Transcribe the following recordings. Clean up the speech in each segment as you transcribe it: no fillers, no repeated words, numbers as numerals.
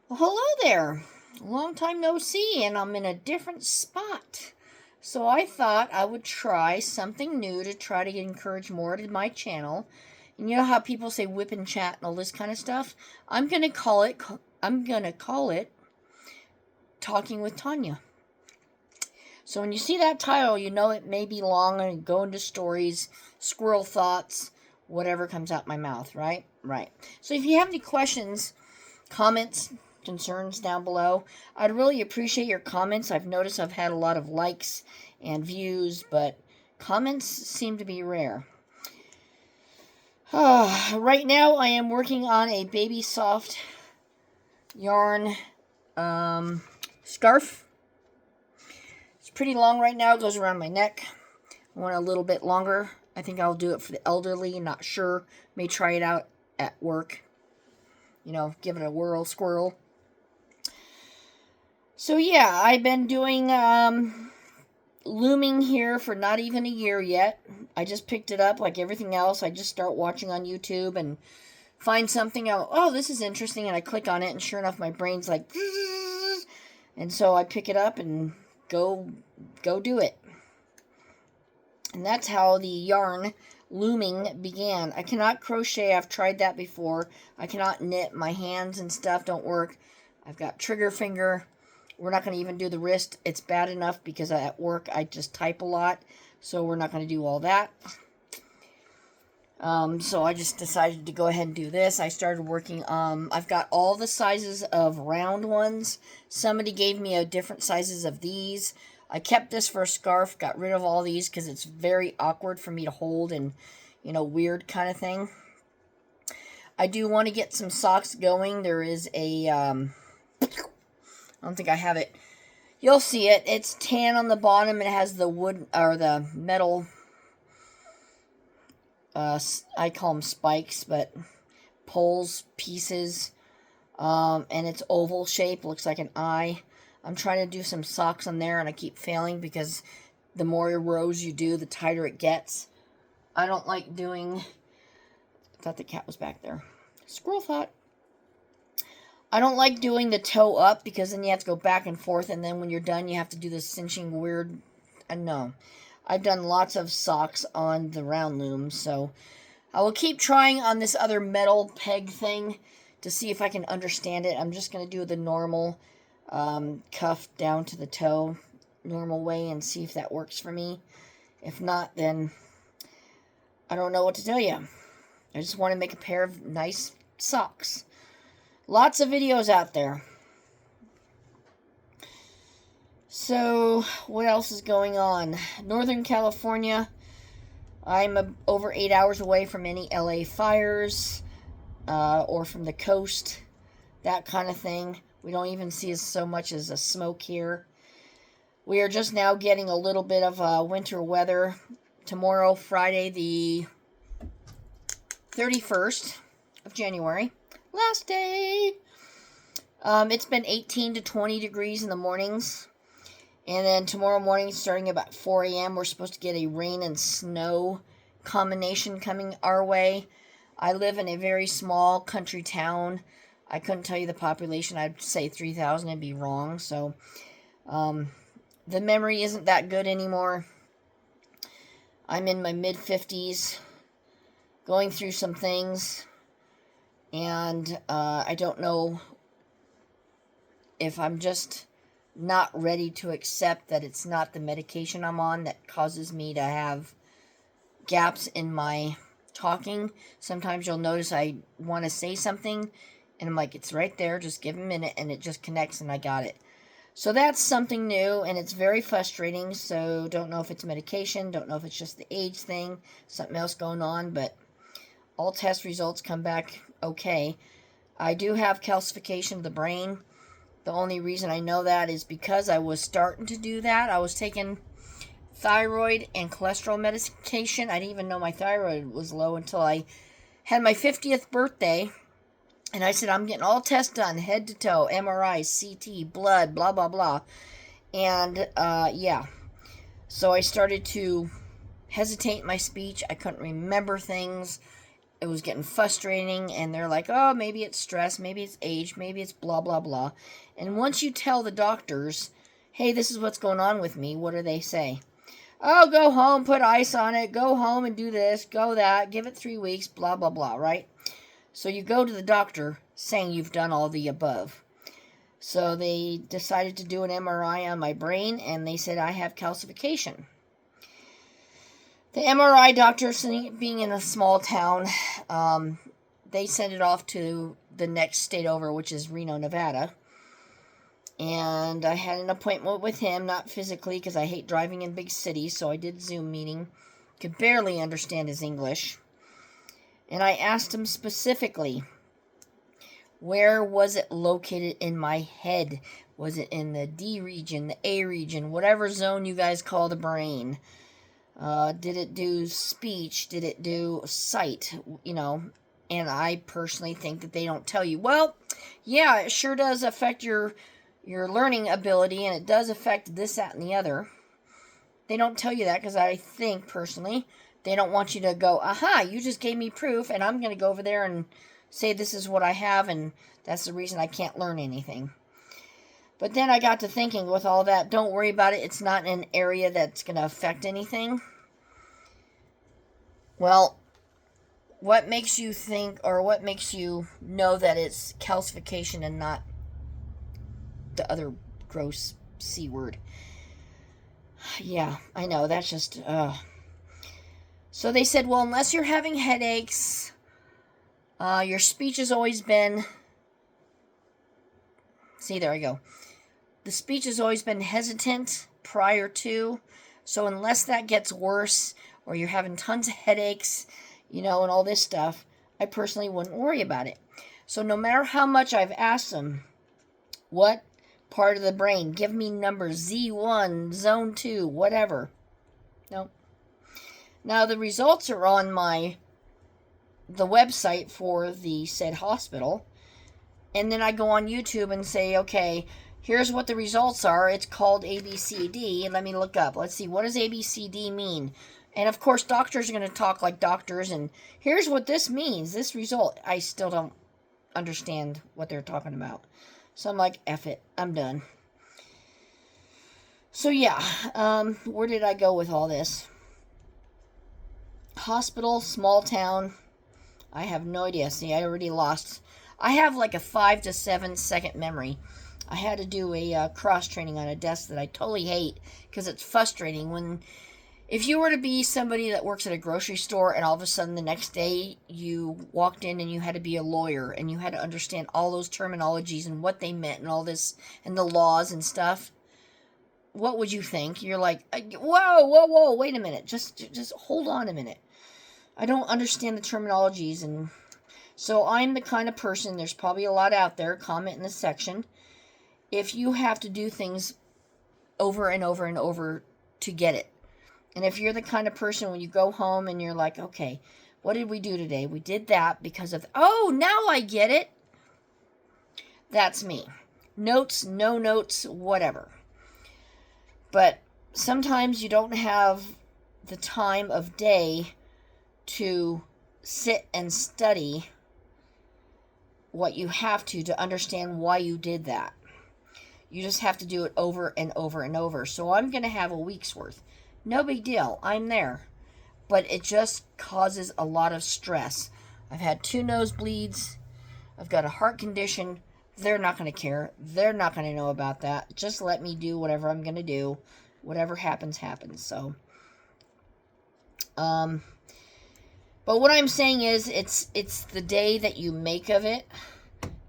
Well, hello there. Long time no see, and I'm in a different spot. So I thought I would try something new to try to encourage more to my channel. And you know how people say whip and chat and all this kind of stuff? I'm gonna call it. I'm gonna call it Talking with Tanya. So when you see that title, you know it may be long and go into stories, squirrel thoughts, whatever comes out my mouth. Right? Right. So if you have any questions, comments, concerns down below, I'd really appreciate your comments. I've noticed I've had a lot of likes and views, but comments seem to be rare. Right now I am working on a baby soft yarn scarf. It's pretty long right now. It goes around my neck. I want a little bit longer. I think I'll do it for the elderly. Not sure. May try it out at work. Give it a whirl, squirrel. So yeah, I've been doing looming here for not even a year yet. I just picked it up like everything else. I just start watching on YouTube and find something out. Oh, this is interesting, and I click on it, and sure enough, my brain's like, and so I pick it up and go do it. And that's how the yarn looming began. I cannot crochet. I've tried that before. I cannot knit. My hands and stuff don't work. I've got trigger finger. We're not going to even do the wrist. It's bad enough because at work I just type a lot. So we're not going to do all that. So I just decided to go ahead and do this. I started working, I've got all the sizes of round ones. Somebody gave me different sizes of these. I kept this for a scarf, got rid of all these because it's very awkward for me to hold and, weird kind of thing. I do want to get some socks going. There is a, I don't think I have it. You'll see it. It's tan on the bottom. It has the wood or the metal. I call them spikes, but poles pieces. And it's oval shape. Looks like an eye. I'm trying to do some socks on there, and I keep failing because the more rows you do, the tighter it gets. I don't like doing. I thought the cat was back there. Squirrel thought. I don't like doing the toe up because then you have to go back and forth, and then when you're done, you have to do this cinching weird. No. I've done lots of socks on the round loom, so I will keep trying on this other metal peg thing to see if I can understand it. I'm just going to do the normal cuff down to the toe, normal way, and see if that works for me. If not, then I don't know what to tell you. I just want to make a pair of nice socks. Lots of videos out there. So, what else is going on? Northern California. I'm over 8 hours away from any LA fires or from the coast. That kind of thing. We don't even see so much as a smoke here. We are just now getting a little bit of winter weather. Tomorrow, Friday, the 31st of January. Last day. It's been 18 to 20 degrees in the mornings. And then tomorrow morning, starting about 4 a.m., we're supposed to get a rain and snow combination coming our way. I live in a very small country town. I couldn't tell you the population. I'd say 3,000 and be wrong. So the memory isn't that good anymore. I'm in my mid-50s, going through some things. And I don't know if I'm just not ready to accept that it's not the medication I'm on that causes me to have gaps in my talking. Sometimes you'll notice I want to say something, and I'm like, it's right there, just give a minute, and it just connects, and I got it. So that's something new, and it's very frustrating, so don't know if it's medication, don't know if it's just the age thing, something else going on, but all test results come back okay. I do have calcification of the brain. The only reason I know that is because I was starting to do that. I was taking thyroid and cholesterol medication. I didn't even know my thyroid was low until I had my 50th birthday. And I said, I'm getting all tests done, head to toe, MRI, CT, blood, blah, blah, blah. And, yeah. So I started to hesitate in my speech. I couldn't remember things. it was getting frustrating, and they're like, oh, maybe it's stress, maybe it's age, maybe it's blah, blah, blah. And once you tell the doctors, hey, this is what's going on with me, what do they say? Oh, go home, put ice on it, go home and do this, go that, give it 3 weeks, blah, blah, blah, right? So you go to the doctor saying you've done all the above. So they decided to do an MRI on my brain, and they said I have calcification. The MRI doctor, being in a small town, they sent it off to the next state over, which is Reno, Nevada. And I had an appointment with him, not physically because I hate driving in big cities, so I did Zoom meeting. Could barely understand his English. And I asked him specifically, where was it located in my head? Was it in the D region, the A region, whatever zone you guys call the brain? Did it do speech? Did it do sight? You know, and I personally think that they don't tell you. Well, yeah, it sure does affect your learning ability, and it does affect this, that, and the other. They don't tell you that because I think, personally, they don't want you to go, aha, you just gave me proof, and I'm going to go over there and say this is what I have, and that's the reason I can't learn anything. But then I got to thinking, with all that, don't worry about it. It's not an area that's going to affect anything. Well, what makes you think, or what makes you know that it's calcification and not the other gross C word? Yeah, I know, that's just, So they said, well, unless you're having headaches, your speech has always been, see, there I go. The speech has always been hesitant prior to, so unless that gets worse, or you're having tons of headaches, you know, and all this stuff, I personally wouldn't worry about it. So no matter how much I've asked them, what part of the brain, give me numbers, Z1, zone 2, whatever. Nope. Now the results are on the website for the said hospital, and then I go on YouTube and say, okay, here's what the results are. It's called ABCD. Let me look up. Let's see, what does ABCD mean? And of course, doctors are going to talk like doctors, and here's what this means, this result. I still don't understand what they're talking about. So I'm like, F it, I'm done. So yeah, where did I go with all this? Hospital, small town. I have no idea. See, I already lost. I have like a 5 to 7 second memory. I had to do a cross training on a desk that I totally hate because it's frustrating when, if you were to be somebody that works at a grocery store and all of a sudden the next day you walked in and you had to be a lawyer and you had to understand all those terminologies and what they meant and all this and the laws and stuff, what would you think? You're like, whoa, wait a minute. Just hold on a minute. I don't understand the terminologies, and so I'm the kind of person, there's probably a lot out there, comment in the section, if you have to do things over and over and over to get it. And if you're the kind of person when you go home and you're like, okay, what did we do today? We did that because of, oh, now I get it. That's me. Notes, no notes, whatever. But sometimes you don't have the time of day to sit and study what you have to understand why you did that. You just have to do it over and over and over. So I'm going to have a week's worth. No big deal. I'm there. But it just causes a lot of stress. I've had 2 nosebleeds. I've got a heart condition. They're not going to care. They're not going to know about that. Just let me do whatever I'm going to do. Whatever happens, happens. So, but what I'm saying is, it's the day that you make of it.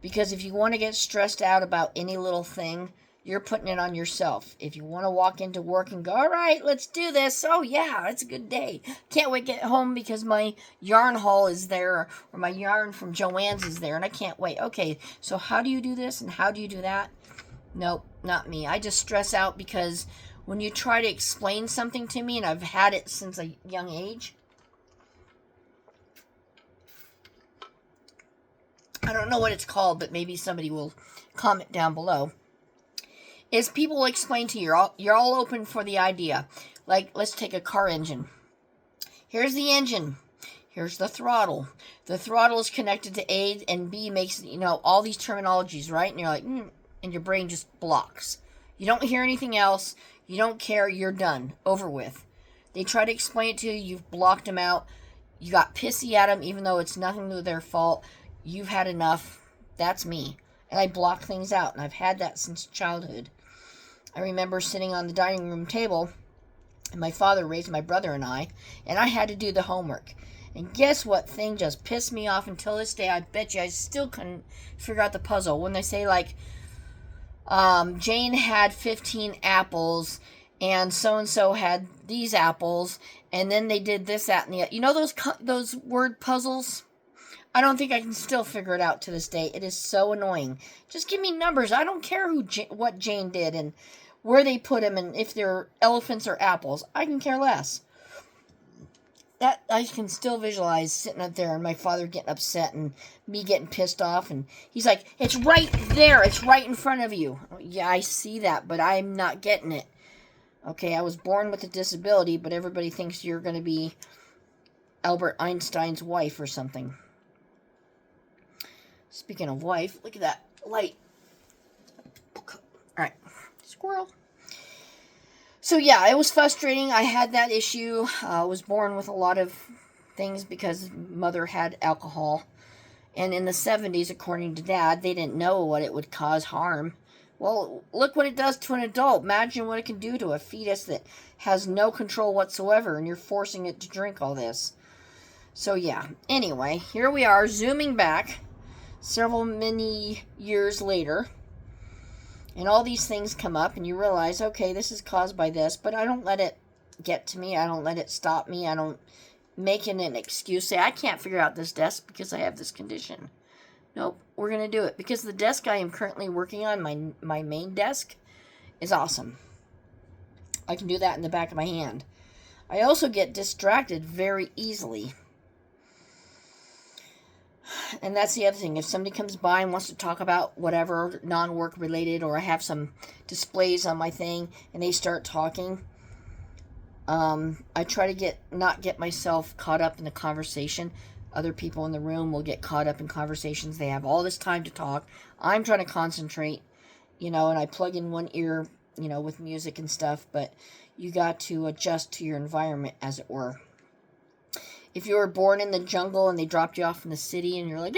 Because if you want to get stressed out about any little thing, you're putting it on yourself. If you want to walk into work and go, all right, let's do this. Oh, yeah, it's a good day. Can't wait to get home because my yarn haul is there, or my yarn from Joann's is there, and I can't wait. Okay, so how do you do this and how do you do that? Nope, not me. I just stress out because when you try to explain something to me, and I've had it since a young age, I don't know what it's called, but maybe somebody will comment down below, is people explain to you, you're all open for the idea. Like, let's take a car engine. Here's the engine. Here's the throttle. The throttle is connected to A, and B makes, all these terminologies, right? And you're like, and your brain just blocks. You don't hear anything else. You don't care. You're done. Over with. They try to explain it to you. You've blocked them out. You got pissy at them, even though it's nothing to their fault. You've had enough. That's me. And I block things out, and I've had that since childhood. I remember sitting on the dining room table, and my father raised my brother and I had to do the homework. And guess what thing just pissed me off until this day? I bet you I still couldn't figure out the puzzle. When they say, like, Jane had 15 apples, and so-and-so had these apples, and then they did this, that, and the other. You know those word puzzles? I don't think I can still figure it out to this day. It is so annoying. Just give me numbers. I don't care what Jane did and where they put them and if they're elephants or apples. I can care less. That I can still visualize sitting up there and my father getting upset and me getting pissed off. And he's like, it's right there. It's right in front of you. Yeah, I see that, but I'm not getting it. Okay, I was born with a disability, but everybody thinks you're going to be Albert Einstein's wife or something. Speaking of wife, look at that light. Alright, squirrel. So yeah, it was frustrating. I had that issue. I was born with a lot of things because mother had alcohol. And in the 70s, according to Dad, they didn't know what it would cause harm. Well, look what it does to an adult. Imagine what it can do to a fetus that has no control whatsoever, and you're forcing it to drink all this. So yeah, anyway, here we are, zooming back several many years later, and all these things come up, and you realize, okay, this is caused by this, but I don't let it get to me. I don't let it stop me. I don't make it an excuse. Say, I can't figure out this desk because I have this condition. Nope, we're going to do it. Because the desk I am currently working on, my main desk, is awesome. I can do that in the back of my hand. I also get distracted very easily. And that's the other thing. If somebody comes by and wants to talk about whatever, non-work related, or I have some displays on my thing, and they start talking, I try to not get myself caught up in the conversation. Other people in the room will get caught up in conversations. They have all this time to talk. I'm trying to concentrate, and I plug in one ear, with music and stuff, but you got to adjust to your environment, as it were. If you were born in the jungle and they dropped you off in the city and you're like,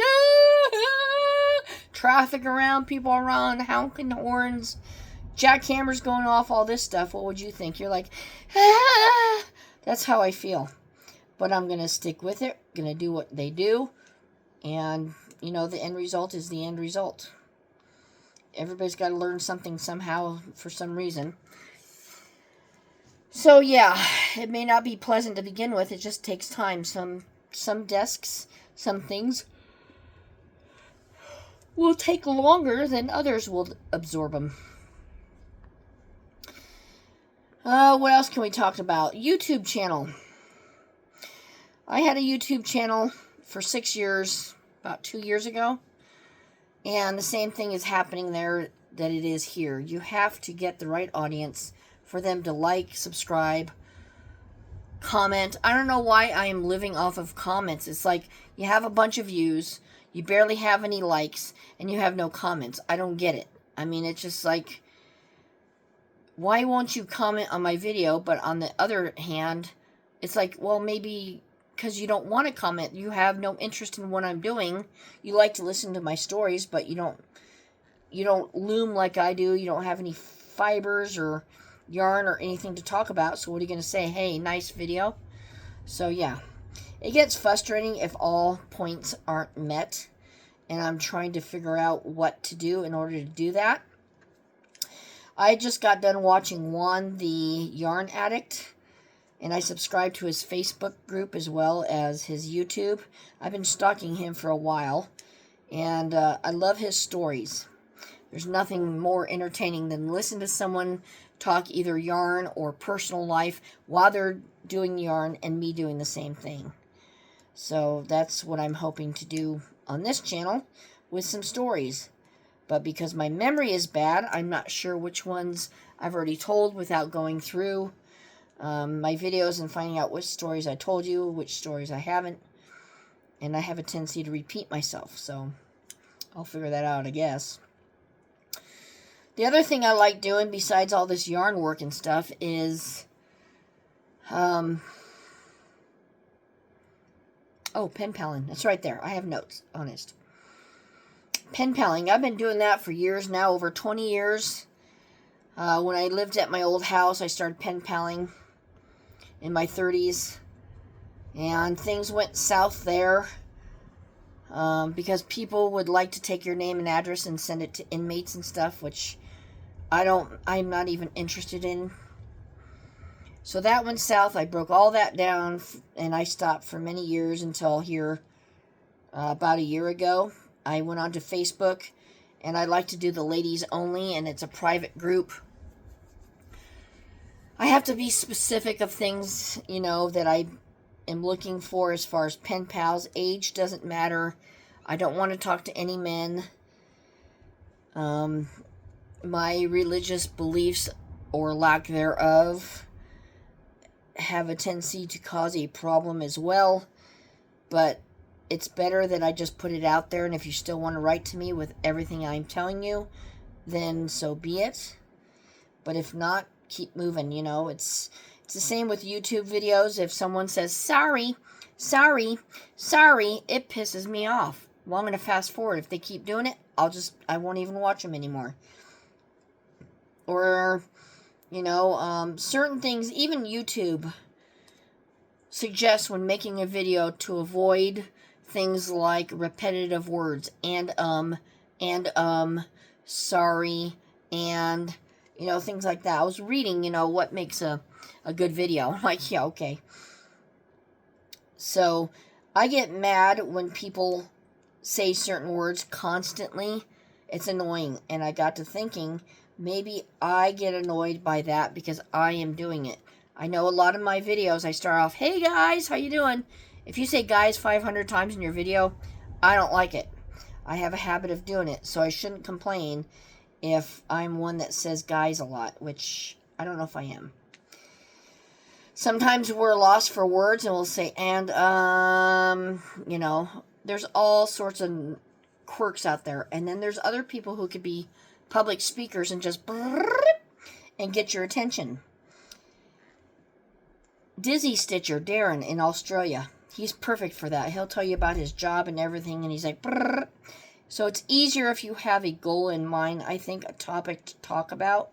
traffic around, people around, honking horns, jackhammers going off, all this stuff, what would you think? You're like, That's how I feel. But I'm going to stick with it, going to do what they do, and, the end result is the end result. Everybody's got to learn something somehow for some reason. So yeah, it may not be pleasant to begin with. It just takes time. Some desks, some things will take longer than others will absorb them. What else can we talk about? YouTube channel. I had a YouTube channel for 6 years, about 2 years ago. And the same thing is happening there that it is here. You have to get the right audience for them to like, subscribe, comment. I don't know why I am living off of comments. It's like you have a bunch of views, you barely have any likes, and you have no comments. I don't get it. I mean, it's just like, why won't you comment on my video? But on the other hand, it's like, well, maybe because you don't want to comment. You have no interest in what I'm doing. You like to listen to my stories, but you don't loom like I do. You don't have any fibers or yarn or anything to talk about. So what are you going to say? Hey, nice video. So yeah, it gets frustrating if all points aren't met, and I'm trying to figure out what to do in order to do that. I just got done watching Juan the Yarn Addict, and I subscribed to his Facebook group as well as his YouTube. I've been stalking him for a while, and I love his stories. There's nothing more entertaining than listen to someone talk either yarn or personal life while they're doing yarn and me doing the same thing. So that's what I'm hoping to do on this channel with some stories. But because my memory is bad, I'm not sure which ones I've already told without going through my videos and finding out which stories I told you, which stories I haven't. And I have a tendency to repeat myself, so I'll figure that out, I guess. The other thing I like doing besides all this yarn work and stuff is, pen paling. That's right there. I have notes, honest. Pen paling. I've been doing that for years now, over 20 years. When I lived at my old house, I started pen paling in my 30s. And things went south there because people would like to take your name and address and send it to inmates and stuff, which I'm not even interested in. So that went south. I broke all that down, and I stopped for many years until here about a year ago. I went onto Facebook, and I like to do the ladies only, and it's a private group. I have to be specific of things, that I am looking for as far as pen pals. Age doesn't matter. I don't want to talk to any men. My religious beliefs or lack thereof have a tendency to cause a problem as well, but it's better that I just put it out there, and if you still want to write to me with everything I'm telling you, then so be it. But if not, keep moving, It's the same with YouTube videos. If someone says, sorry, it pisses me off. Well, I'm going to fast forward. If they keep doing it, I won't even watch them anymore. Or, certain things, even YouTube suggests when making a video to avoid things like repetitive words and sorry, and, things like that. I was reading, what makes a good video. I'm like, yeah, okay. So, I get mad when people say certain words constantly. It's annoying. And I got to thinking, maybe I get annoyed by that because I am doing it. I know a lot of my videos, I start off, hey guys, how you doing? If you say guys 500 times in your video, I don't like it. I have a habit of doing it, so I shouldn't complain if I'm one that says guys a lot, which I don't know if I am. Sometimes we're lost for words and we'll say, and, there's all sorts of quirks out there. And then there's other people who could be public speakers and just and get your attention. Dizzy Stitcher, Darren in Australia. He's perfect for that. He'll tell you about his job and everything, and he's like, brrr. So it's easier if you have a goal in mind, I think, a topic to talk about,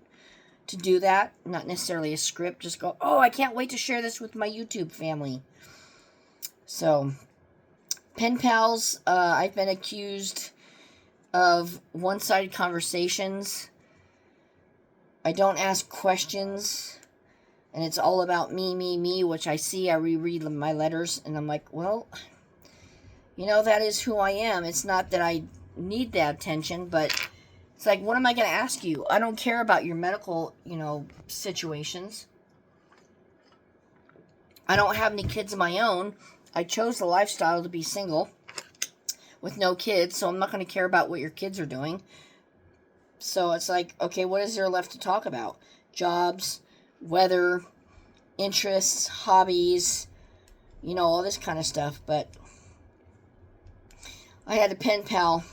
to do that. Not necessarily a script. Just go, oh, I can't wait to share this with my YouTube family. So, pen pals, I've been accused of one-sided conversations. I don't ask questions. And it's all about me, which I reread my letters, and I'm like, well, that is who I am. It's not that I need that attention, but it's like, what am I going to ask you? I don't care about your medical, situations. I don't have any kids of my own. I chose the lifestyle to be single with no kids, so I'm not going to care about what your kids are doing. So it's like, okay, what is there left to talk about? Jobs, weather, interests, hobbies, all this kind of stuff. But I had a pen pal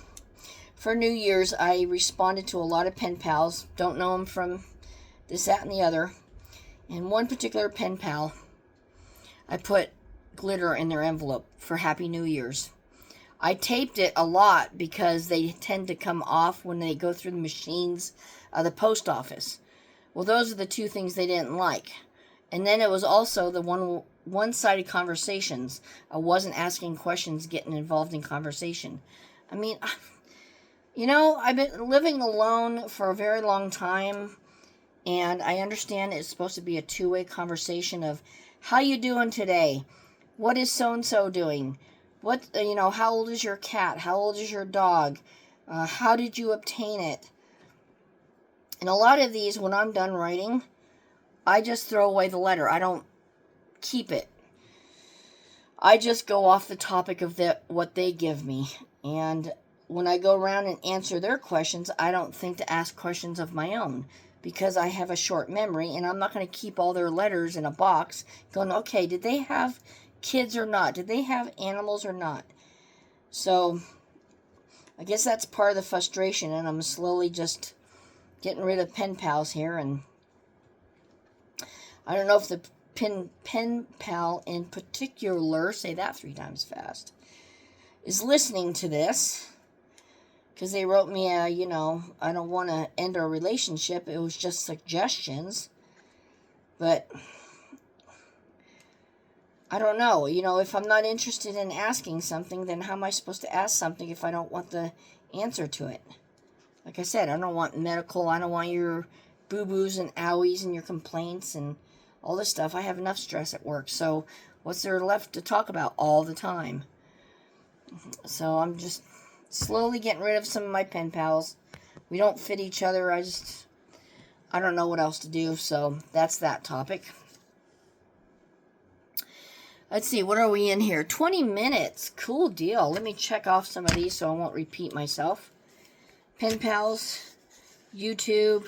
for New Year's. I responded to a lot of pen pals. Don't know them from this, that, and the other. And one particular pen pal, I put glitter in their envelope for Happy New Year's. I taped it a lot because they tend to come off when they go through the machines of the post office. Well, those are the two things they didn't like. And then it was also the one-sided conversations. I wasn't asking questions, getting involved in conversation. I mean, I've been living alone for a very long time, and I understand it's supposed to be a two-way conversation of, how you doing today? What is so-and-so doing? What, how old is your cat? How old is your dog? How did you obtain it? And a lot of these, when I'm done writing, I just throw away the letter. I don't keep it. I just go off the topic of what they give me. And when I go around and answer their questions, I don't think to ask questions of my own, because I have a short memory, and I'm not going to keep all their letters in a box going, okay, did they have kids or not? Did they have animals or not? So, I guess that's part of the frustration, and I'm slowly just getting rid of pen pals here, and I don't know if the pen pal in particular, say that 3 times fast, is listening to this, because they wrote me I don't want to end our relationship. It was just suggestions, but I don't know. If I'm not interested in asking something, then how am I supposed to ask something if I don't want the answer to it? Like I said, I don't want medical. I don't want your boo-boos and owies and your complaints and all this stuff. I have enough stress at work. So what's there left to talk about all the time? So I'm just slowly getting rid of some of my pen pals. We don't fit each other. I don't know what else to do. So that's that topic. Let's see, what are we in here? 20 minutes. Cool deal. Let me check off some of these so I won't repeat myself. Pen pals, YouTube,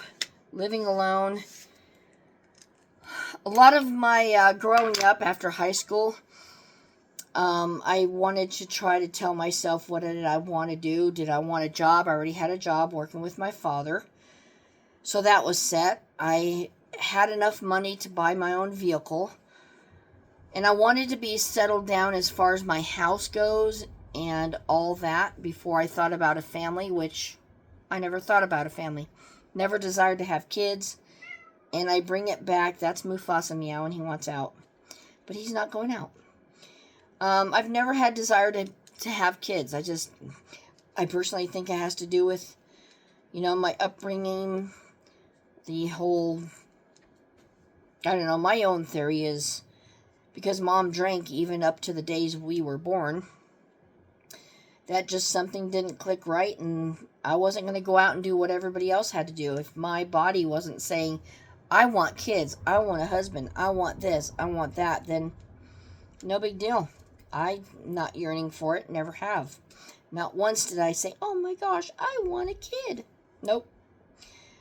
living alone. A lot of my growing up after high school, I wanted to try to tell myself, what did I want to do? Did I want a job? I already had a job working with my father. So that was set. I had enough money to buy my own vehicle. And I wanted to be settled down as far as my house goes and all that before I thought about a family, which I never thought about a family. Never desired to have kids. And I bring it back. That's Mufasa meowing. He wants out. But he's not going out. I've never had desire to have kids. I personally think it has to do with, my upbringing. The whole, I don't know, my own theory is because Mom drank even up to the days we were born, that just something didn't click right, and I wasn't going to go out and do what everybody else had to do. If my body wasn't saying, I want kids, I want a husband, I want this, I want that, then no big deal. I'm not yearning for it, never have. Not once did I say, oh my gosh, I want a kid. Nope.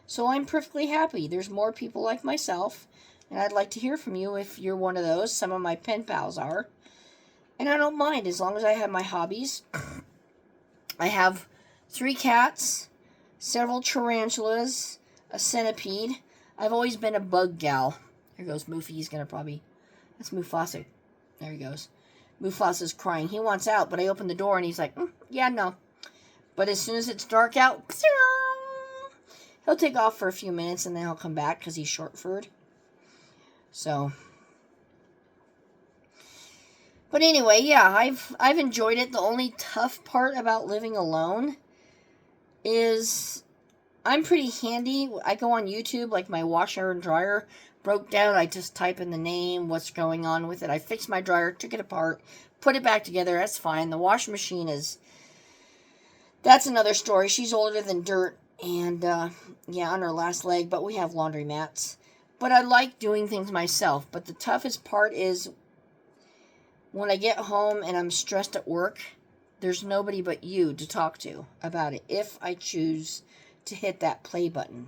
So I'm perfectly happy. There's more people like myself, and I'd like to hear from you if you're one of those. Some of my pen pals are. And I don't mind as long as I have my hobbies. I have 3 cats, several tarantulas, a centipede. I've always been a bug gal. Here goes Moofy. He's going to probably... That's Mufasa. There he goes. Mufasa's crying. He wants out, but I open the door and he's like, yeah, no. But as soon as it's dark out, he'll take off for a few minutes and then he'll come back because he's short-furred. So... But anyway, yeah, I've enjoyed it. The only tough part about living alone is I'm pretty handy. I go on YouTube, like my washer and dryer broke down. I just type in the name, what's going on with it. I fixed my dryer, took it apart, put it back together. That's fine. The washing machine that's another story. She's older than dirt and, yeah, on her last leg, but we have laundry mats. But I like doing things myself. But the toughest part is when I get home and I'm stressed at work, there's nobody but you to talk to about it if I choose to hit that play button.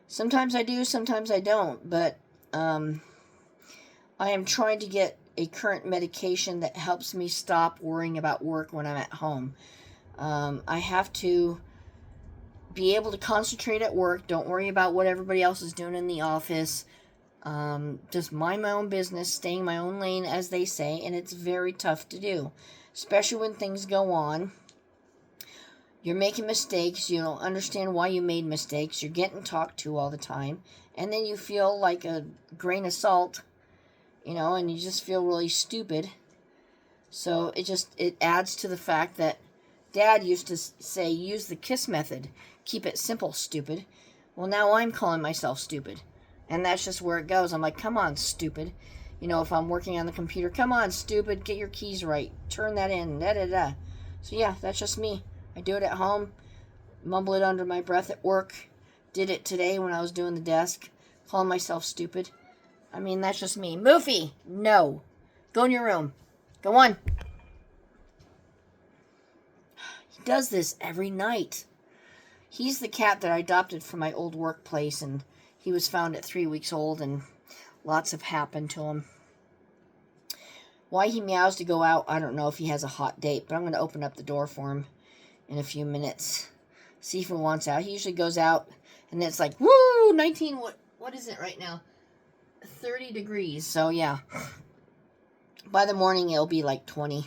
Sometimes I do, sometimes I don't, but I am trying to get a current medication that helps me stop worrying about work when I'm at home. I have to be able to concentrate at work, don't worry about what everybody else is doing in the office. Just mind my own business, staying in my own lane, as they say, and it's very tough to do, especially when things go on. You're making mistakes, you don't understand why you made mistakes, you're getting talked to all the time, and then you feel like a grain of salt, and you just feel really stupid. So it adds to the fact that Dad used to say, use the KISS method, keep it simple, stupid. Well, now I'm calling myself stupid. And that's just where it goes. I'm like, come on, stupid. If I'm working on the computer, come on, stupid, get your keys right. Turn that in, da-da-da. So, yeah, that's just me. I do it at home, mumble it under my breath at work. Did it today when I was doing the desk, calling myself stupid. I mean, that's just me. Moofy, no. Go in your room. Go on. He does this every night. He's the cat that I adopted from my old workplace, and he was found at 3 weeks old, and lots have happened to him. Why he meows to go out, I don't know if he has a hot date, but I'm going to open up the door for him in a few minutes. See if he wants out. He usually goes out, and it's like, woo, 19, what is it right now? 30 degrees, so yeah. By the morning, it'll be like 20.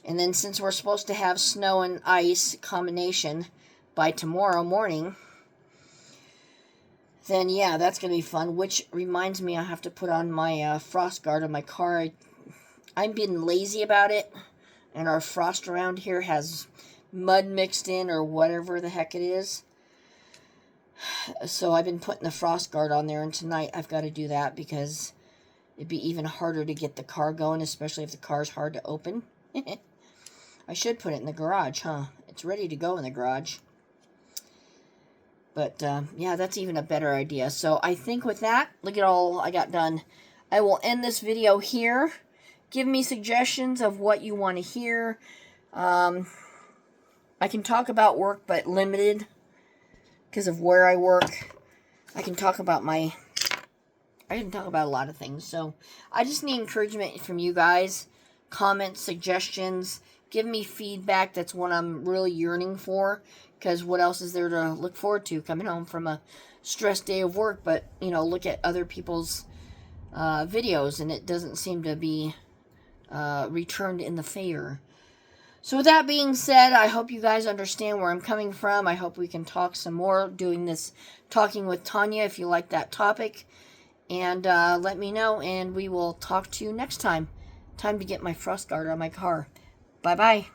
And then since we're supposed to have snow and ice combination by tomorrow morning, then yeah, that's going to be fun. Which reminds me, I have to put on my frost guard on my car. I'm being lazy about it, and our frost around here has mud mixed in or whatever the heck it is. So I've been putting the frost guard on there, and tonight I've got to do that because it'd be even harder to get the car going, especially if the car's hard to open. I should put it in the garage, huh? It's ready to go in the garage. But, yeah, that's even a better idea. So I think with that, look at all I got done. I will end this video here. Give me suggestions of what you want to hear. I can talk about work, but limited because of where I work. I can talk about a lot of things. So I just need encouragement from you guys. Comments, suggestions. Give me feedback. That's what I'm really yearning for. Because what else is there to look forward to? Coming home from a stressed day of work. But, you know, look at other people's videos. And it doesn't seem to be returned in the favor. So with that being said, I hope you guys understand where I'm coming from. I hope we can talk some more doing this Talking with Tanya if you like that topic. And let me know, and we will talk to you next time. Time to get my frost guard on my car. Bye-bye.